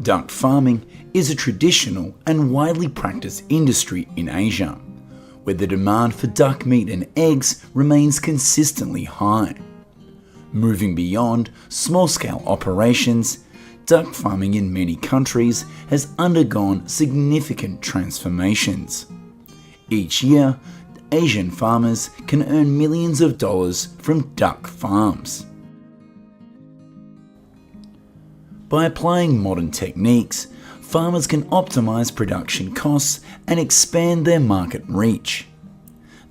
Duck farming is a traditional and widely practiced industry in Asia, where the demand for duck meat and eggs remains consistently high. Moving beyond small-scale operations, duck farming in many countries has undergone significant transformations. Each year, Asian farmers can earn millions of dollars from duck farms. By applying modern techniques, farmers can optimize production costs and expand their market reach.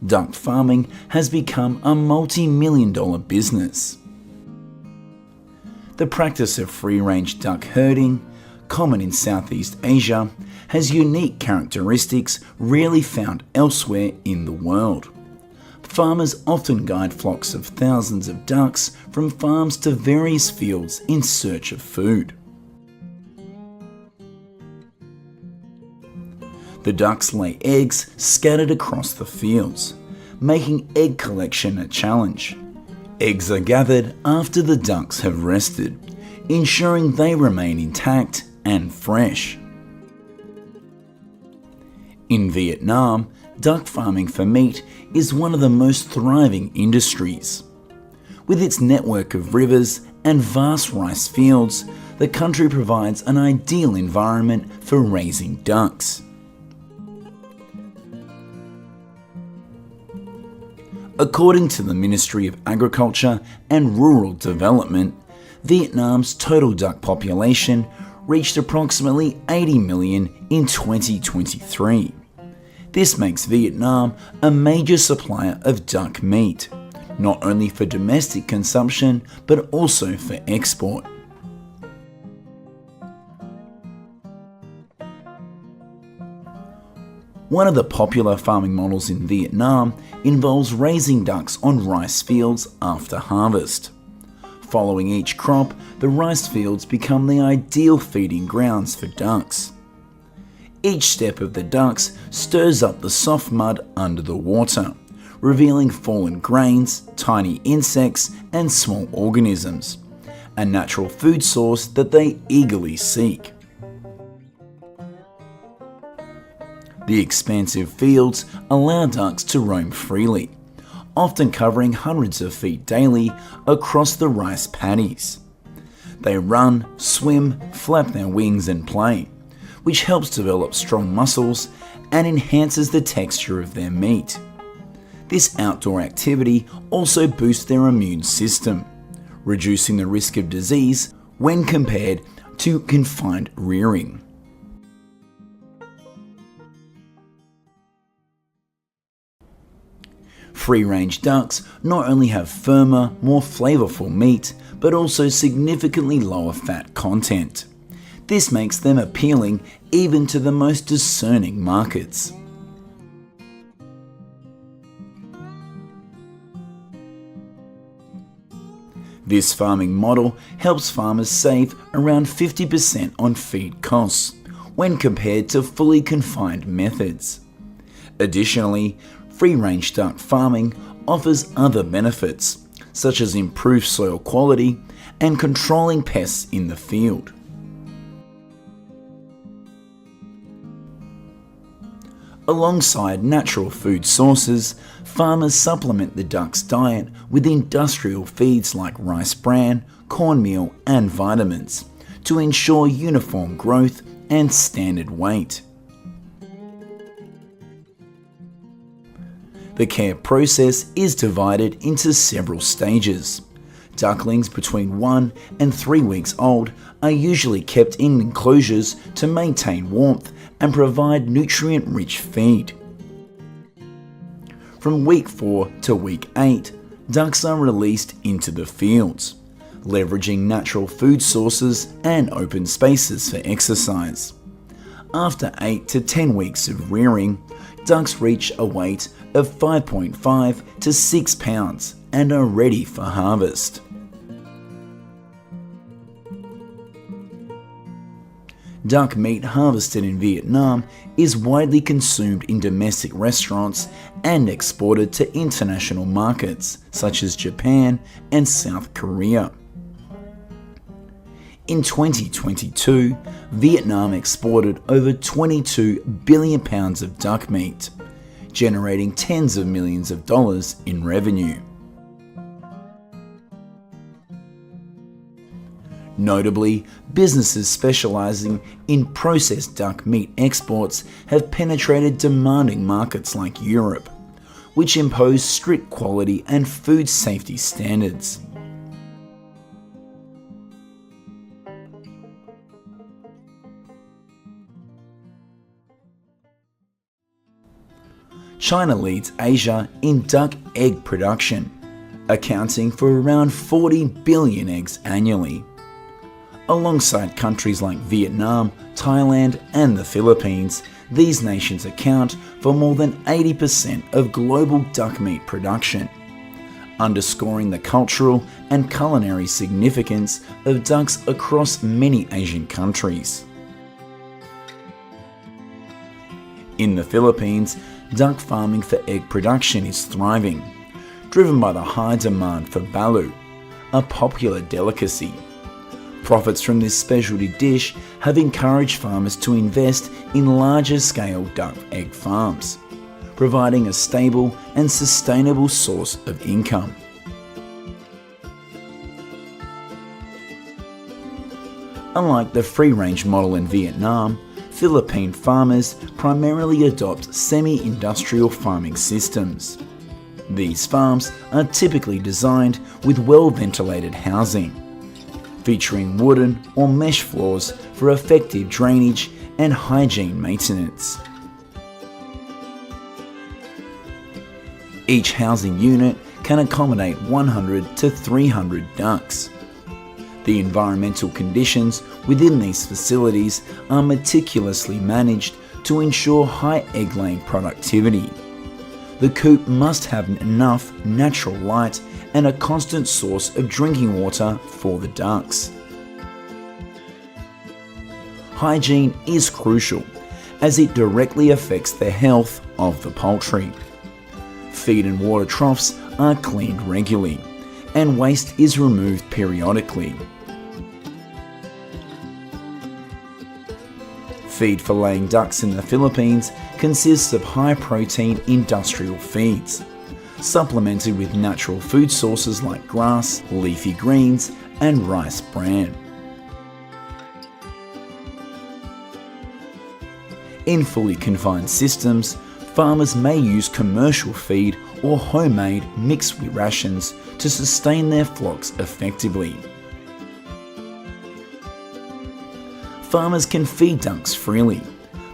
Duck farming has become a multi-million-dollar business. The practice of free-range duck herding, common in Southeast Asia, has unique characteristics rarely found elsewhere in the world. Farmers often guide flocks of thousands of ducks from farms to various fields in search of food. The ducks lay eggs scattered across the fields, making egg collection a challenge. Eggs are gathered after the ducks have rested, ensuring they remain intact and fresh. In Vietnam, duck farming for meat is one of the most thriving industries. With its network of rivers and vast rice fields, the country provides an ideal environment for raising ducks. According to the Ministry of Agriculture and Rural Development, Vietnam's total duck population reached approximately 80 million in 2023. This makes Vietnam a major supplier of duck meat, not only for domestic consumption but also for export. One of the popular farming models in Vietnam involves raising ducks on rice fields after harvest. Following each crop, the rice fields become the ideal feeding grounds for ducks. Each step of the ducks stirs up the soft mud under the water, revealing fallen grains, tiny insects, and small organisms, a natural food source that they eagerly seek. The expansive fields allow ducks to roam freely, often covering hundreds of feet daily across the rice paddies. They run, swim, flap their wings and play, which helps develop strong muscles and enhances the texture of their meat. This outdoor activity also boosts their immune system, reducing the risk of disease when compared to confined rearing. Free-range ducks not only have firmer, more flavorful meat, but also significantly lower fat content. This makes them appealing even to the most discerning markets. This farming model helps farmers save around 50% on feed costs when compared to fully confined methods. Additionally, free-range duck farming offers other benefits, such as improved soil quality and controlling pests in the field. Alongside natural food sources, farmers supplement the duck's diet with industrial feeds like rice bran, cornmeal, and vitamins to ensure uniform growth and standard weight. The care process is divided into several stages. Ducklings between 1 and 3 weeks old are usually kept in enclosures to maintain warmth and provide nutrient-rich feed. From week 4 to week 8, ducks are released into the fields, leveraging natural food sources and open spaces for exercise. After 8 to 10 weeks of rearing, ducks reach a weight of 5.5 to 6 pounds and are ready for harvest. Duck meat harvested in Vietnam is widely consumed in domestic restaurants and exported to international markets such as Japan and South Korea. In 2022, Vietnam exported over 22 billion pounds of duck meat, generating tens of millions of dollars in revenue. Notably, businesses specializing in processed duck meat exports have penetrated demanding markets like Europe, which impose strict quality and food safety standards. China leads Asia in duck egg production, accounting for around 40 billion eggs annually. Alongside countries like Vietnam, Thailand, and the Philippines, these nations account for more than 80% of global duck meat production, underscoring the cultural and culinary significance of ducks across many Asian countries. In the Philippines, duck farming for egg production is thriving, driven by the high demand for balut, a popular delicacy. Profits from this specialty dish have encouraged farmers to invest in larger scale duck egg farms, providing a stable and sustainable source of income. Unlike the free-range model in Vietnam, Philippine farmers primarily adopt semi-industrial farming systems. These farms are typically designed with well-ventilated housing, featuring wooden or mesh floors for effective drainage and hygiene maintenance. Each housing unit can accommodate 100 to 300 ducks. The environmental conditions within these facilities are meticulously managed to ensure high egg-laying productivity. The coop must have enough natural light and a constant source of drinking water for the ducks. Hygiene is crucial as it directly affects the health of the poultry. Feed and water troughs are cleaned regularly, and waste is removed periodically. Feed for laying ducks in the Philippines consists of high-protein industrial feeds, supplemented with natural food sources like grass, leafy greens, and rice bran. In fully confined systems, farmers may use commercial feed or homemade mixed rations to sustain their flocks effectively. Farmers can feed ducks freely,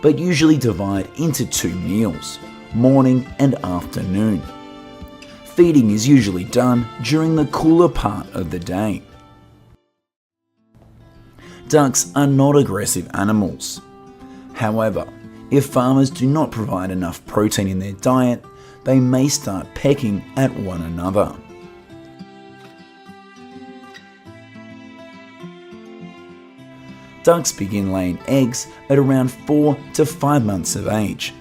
but usually divide into 2 meals, morning and afternoon. Feeding is usually done during the cooler part of the day. Ducks are not aggressive animals. However, if farmers do not provide enough protein in their diet, they may start pecking at one another. Ducks begin laying eggs at around 4 to 5 months of age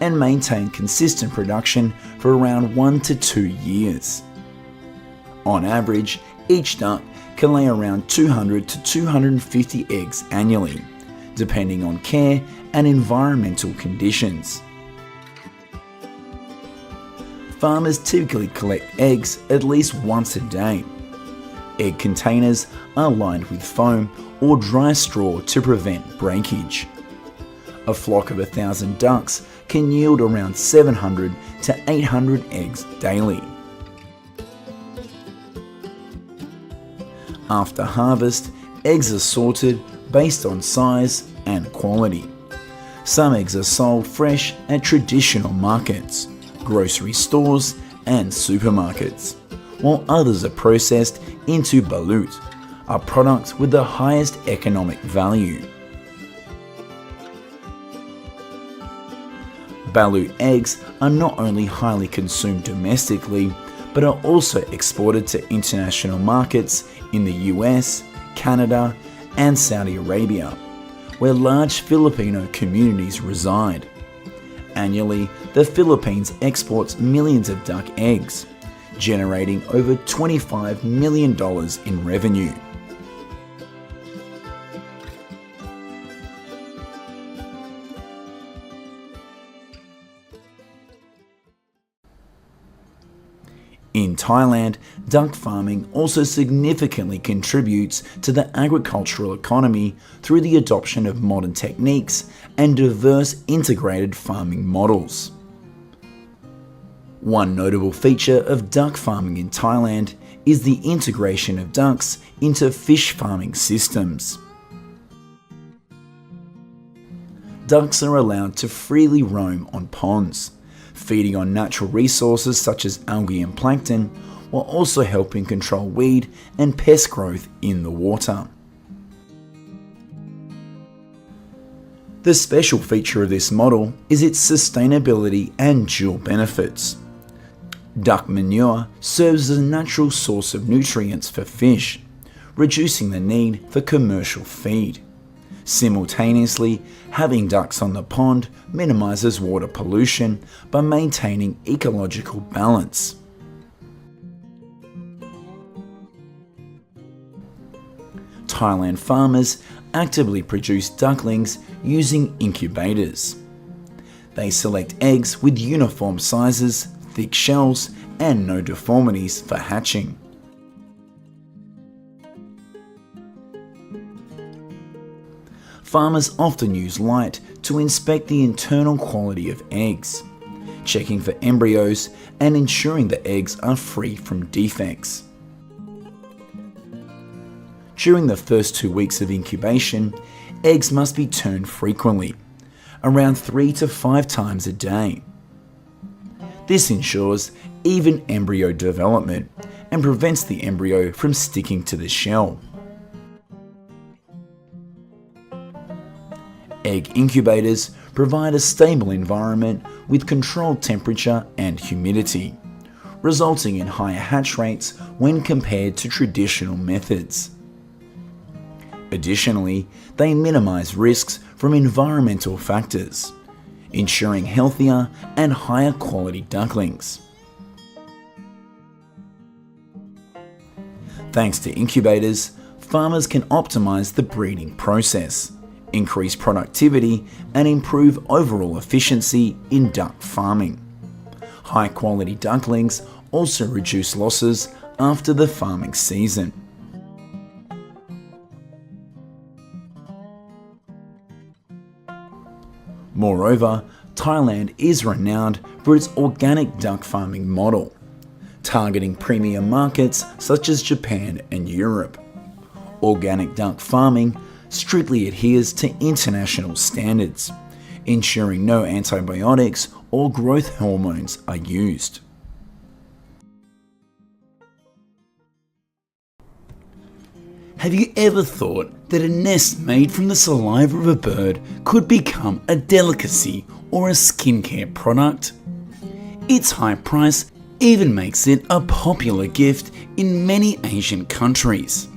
and maintain consistent production for around 1 to 2 years. On average, each duck can lay around 200 to 250 eggs annually, depending on care and environmental conditions. Farmers typically collect eggs at least once a day. Egg containers are lined with foam or dry straw to prevent breakage. A flock of 1,000 ducks can yield around 700 to 800 eggs daily. After harvest, eggs are sorted based on size and quality. Some eggs are sold fresh at traditional markets, grocery stores, and supermarkets, while others are processed into balut, a product with the highest economic value. Balut eggs are not only highly consumed domestically, but are also exported to international markets in the US, Canada, and Saudi Arabia, where large Filipino communities reside. Annually, the Philippines exports millions of duck eggs, generating over $25 million in revenue. In Thailand, duck farming also significantly contributes to the agricultural economy through the adoption of modern techniques and diverse integrated farming models. One notable feature of duck farming in Thailand is the integration of ducks into fish farming systems. Ducks are allowed to freely roam on ponds, feeding on natural resources such as algae and plankton, while also helping control weed and pest growth in the water. The special feature of this model is its sustainability and dual benefits. Duck manure serves as a natural source of nutrients for fish, reducing the need for commercial feed. Simultaneously, having ducks on the pond minimises water pollution by maintaining ecological balance. Thailand farmers actively produce ducklings using incubators. They select eggs with uniform sizes, thick shells, and no deformities for hatching. Farmers often use light to inspect the internal quality of eggs, checking for embryos and ensuring the eggs are free from defects. During the first 2 weeks of incubation, eggs must be turned frequently, around 3 to 5 times a day. This ensures even embryo development and prevents the embryo from sticking to the shell. Egg incubators provide a stable environment with controlled temperature and humidity, resulting in higher hatch rates when compared to traditional methods. Additionally, they minimize risks from environmental factors, ensuring healthier and higher quality ducklings. Thanks to incubators, farmers can optimize the breeding process, increase productivity, and improve overall efficiency in duck farming. High quality ducklings also reduce losses after the farming season. Moreover, Thailand is renowned for its organic duck farming model, targeting premium markets such as Japan and Europe. Organic duck farming strictly adheres to international standards, ensuring no antibiotics or growth hormones are used. Have you ever thought that a nest made from the saliva of a bird could become a delicacy or a skincare product? Its high price even makes it a popular gift in many Asian countries.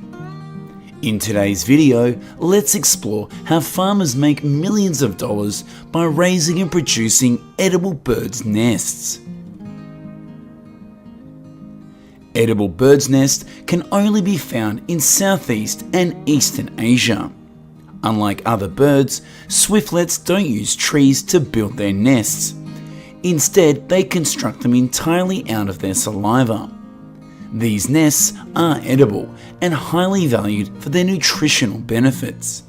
In today's video, let's explore how farmers make millions of dollars by raising and producing edible birds' nests. Edible bird's nest can only be found in Southeast and Eastern Asia. Unlike other birds, swiftlets don't use trees to build their nests. Instead, they construct them entirely out of their saliva. These nests are edible and highly valued for their nutritional benefits.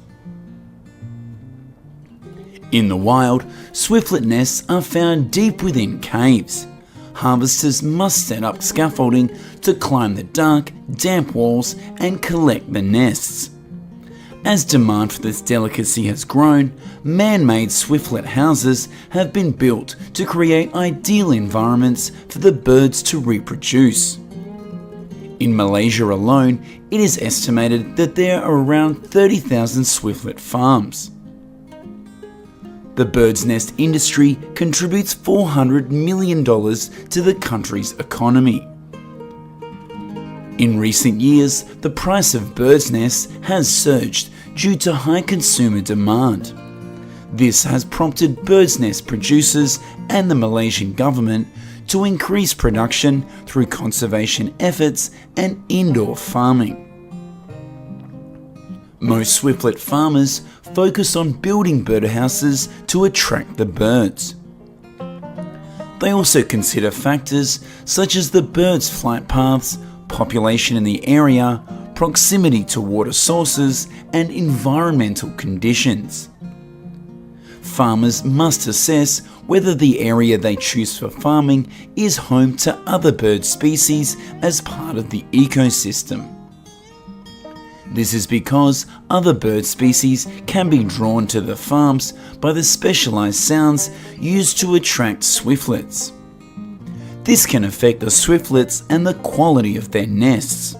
In the wild, swiftlet nests are found deep within caves. Harvesters must set up scaffolding to climb the dark, damp walls and collect the nests. As demand for this delicacy has grown, man-made swiftlet houses have been built to create ideal environments for the birds to reproduce. In Malaysia alone, it is estimated that there are around 30,000 swiftlet farms. The bird's nest industry contributes $400 million to the country's economy. In recent years, the price of bird's nests has surged due to high consumer demand. This has prompted bird's nest producers and the Malaysian government to increase production through conservation efforts and indoor farming. Most swiftlet farmers focus on building birdhouses to attract the birds. They also consider factors such as the bird's flight paths, population in the area, proximity to water sources, and environmental conditions. Farmers must assess whether the area they choose for farming is home to other bird species as part of the ecosystem. This is because other bird species can be drawn to the farms by the specialized sounds used to attract swiftlets. This can affect the swiftlets and the quality of their nests.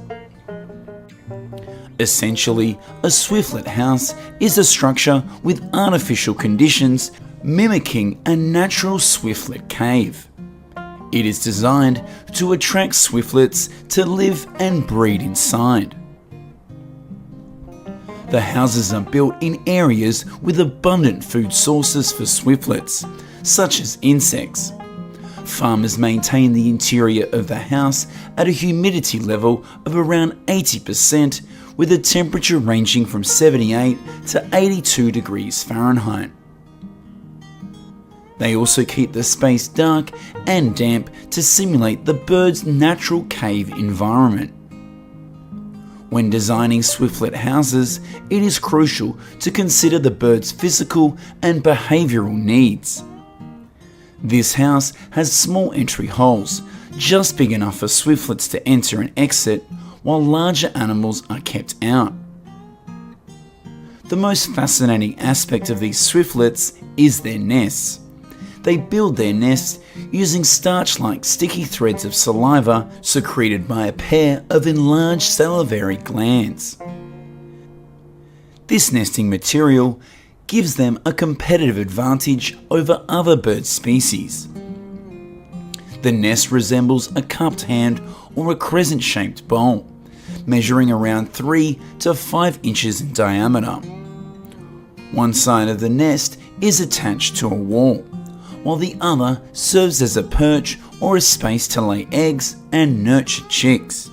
Essentially, a swiftlet house is a structure with artificial conditions mimicking a natural swiftlet cave. It is designed to attract swiftlets to live and breed inside. The houses are built in areas with abundant food sources for swiftlets, such as insects. Farmers maintain the interior of the house at a humidity level of around 80%, with a temperature ranging from 78 to 82 degrees Fahrenheit. They also keep the space dark and damp to simulate the bird's natural cave environment. When designing swiftlet houses, it is crucial to consider the bird's physical and behavioural needs. This house has small entry holes, just big enough for swiftlets to enter and exit, while larger animals are kept out. The most fascinating aspect of these swiftlets is their nests. They build their nests using starch-like sticky threads of saliva secreted by a pair of enlarged salivary glands. This nesting material gives them a competitive advantage over other bird species. The nest resembles a cupped hand or a crescent-shaped bowl, measuring around 3 to 5 inches in diameter. One side of the nest is attached to a wall, while the other serves as a perch or a space to lay eggs and nurture chicks.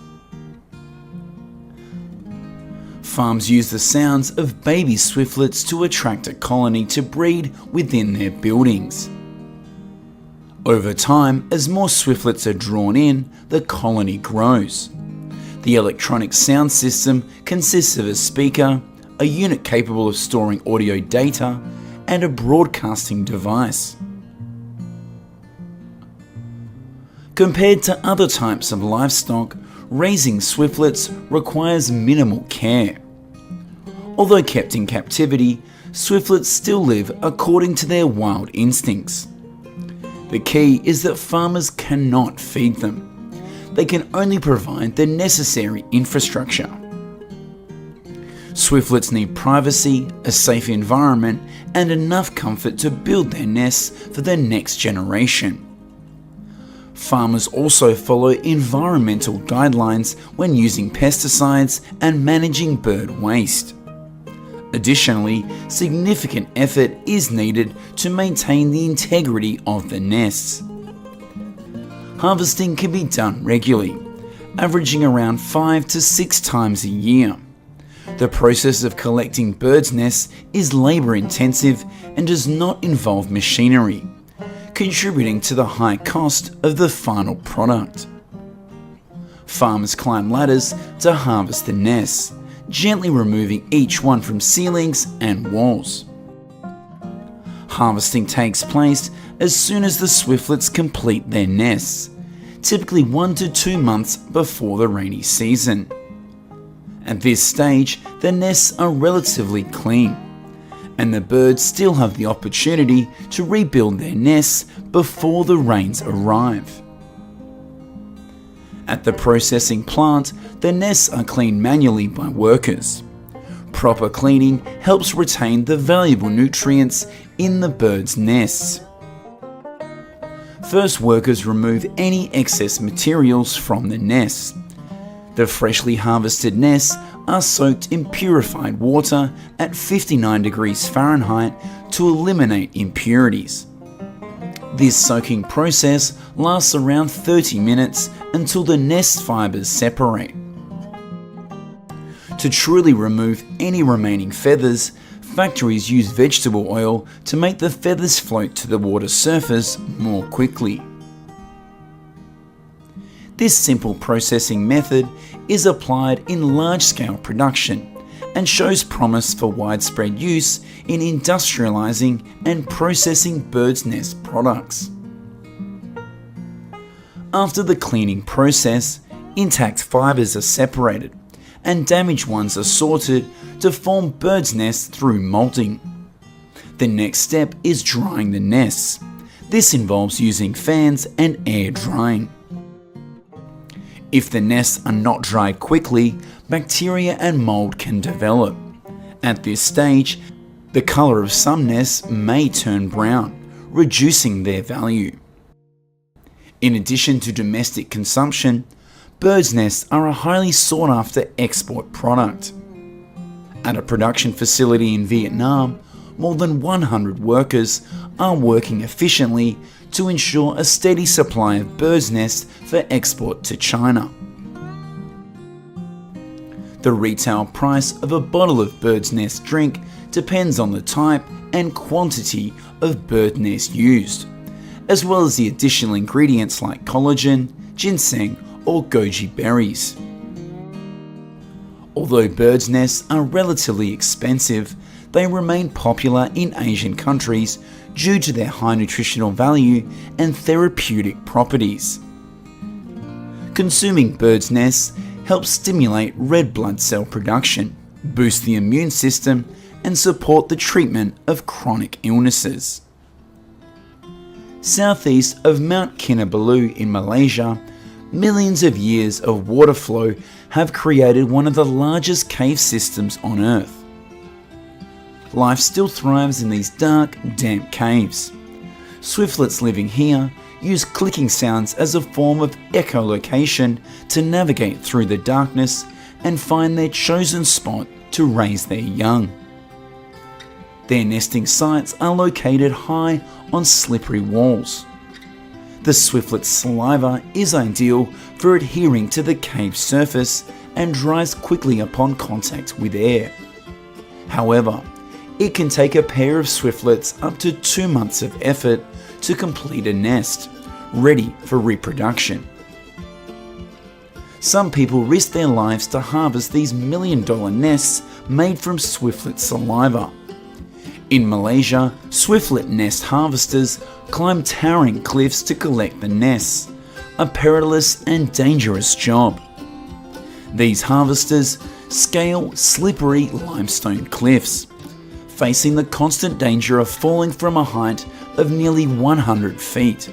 Farms use the sounds of baby swiftlets to attract a colony to breed within their buildings. Over time, as more swiftlets are drawn in, the colony grows. The electronic sound system consists of a speaker, a unit capable of storing audio data, and a broadcasting device. Compared to other types of livestock, raising swiftlets requires minimal care. Although kept in captivity, swiftlets still live according to their wild instincts. The key is that farmers cannot feed them. They can only provide the necessary infrastructure. Swiftlets need privacy, a safe environment, and enough comfort to build their nests for their next generation. Farmers also follow environmental guidelines when using pesticides and managing bird waste. Additionally, significant effort is needed to maintain the integrity of the nests. Harvesting can be done regularly, averaging around 5 to 6 times a year. The process of collecting birds' nests is labour intensive and does not involve machinery, contributing to the high cost of the final product. Farmers climb ladders to harvest the nests, gently removing each one from ceilings and walls. Harvesting takes place as soon as the swiftlets complete their nests, typically 1 to 2 months before the rainy season. At this stage, the nests are relatively clean, and the birds still have the opportunity to rebuild their nests before the rains arrive. At the processing plant, the nests are cleaned manually by workers. Proper cleaning helps retain the valuable nutrients in the birds' nests. First, workers remove any excess materials from the nests. The freshly harvested nests are soaked in purified water at 59 degrees Fahrenheit to eliminate impurities. This soaking process lasts around 30 minutes until the nest fibers separate. To truly remove any remaining feathers, factories use vegetable oil to make the feathers float to the water surface more quickly. This simple processing method is applied in large-scale production and shows promise for widespread use in industrializing and processing bird's nest products. After the cleaning process, intact fibers are separated and damaged ones are sorted to form bird's nests through molting. The next step is drying the nests. This involves using fans and air drying. If the nests are not dried quickly, bacteria and mold can develop. At this stage, the colour of some nests may turn brown, reducing their value. In addition to domestic consumption, bird's nests are a highly sought after export product. At a production facility in Vietnam, more than 100 workers are working efficiently to ensure a steady supply of bird's nests for export to China. The retail price of a bottle of bird's nest drink depends on the type and quantity of bird nest used, as well as the additional ingredients like collagen, ginseng, or goji berries. Although bird's nests are relatively expensive, they remain popular in Asian countries due to their high nutritional value and therapeutic properties. Consuming bird's nests helps stimulate red blood cell production, boost the immune system, and support the treatment of chronic illnesses. Southeast of Mount Kinabalu in Malaysia, millions of years of water flow have created one of the largest cave systems on Earth. Life still thrives in these dark, damp caves. Swiftlets living here use clicking sounds as a form of echolocation to navigate through the darkness and find their chosen spot to raise their young. Their nesting sites are located high on slippery walls. The swiftlet's saliva is ideal for adhering to the cave surface and dries quickly upon contact with air. However, it can take a pair of swiftlets up to 2 months of effort to complete a nest, ready for reproduction. Some people risk their lives to harvest these million-dollar nests made from swiftlet saliva. In Malaysia, swiftlet nest harvesters climb towering cliffs to collect the nests, a perilous and dangerous job. These harvesters scale slippery limestone cliffs, facing the constant danger of falling from a height of nearly 100 feet.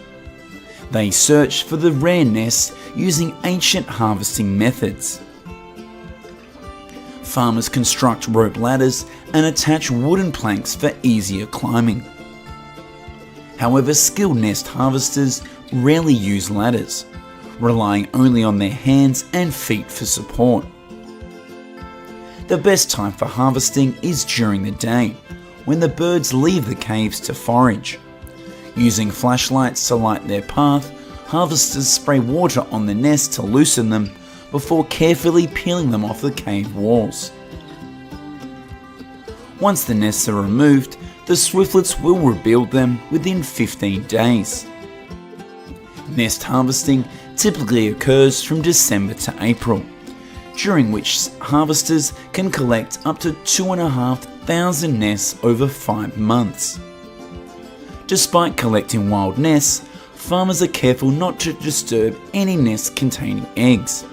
They search for the rare nests using ancient harvesting methods. Farmers construct rope ladders and attach wooden planks for easier climbing. However, skilled nest harvesters rarely use ladders, relying only on their hands and feet for support. The best time for harvesting is during the day, when the birds leave the caves to forage. Using flashlights to light their path, harvesters spray water on the nests to loosen them before carefully peeling them off the cave walls. Once the nests are removed, the swiftlets will rebuild them within 15 days. Nest harvesting typically occurs from December to April, during which harvesters can collect up to 2,500 nests over 5 months. Despite collecting wild nests, farmers are careful not to disturb any nests containing eggs.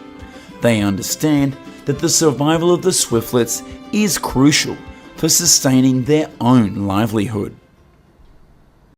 They understand that the survival of the swiftlets is crucial for sustaining their own livelihood.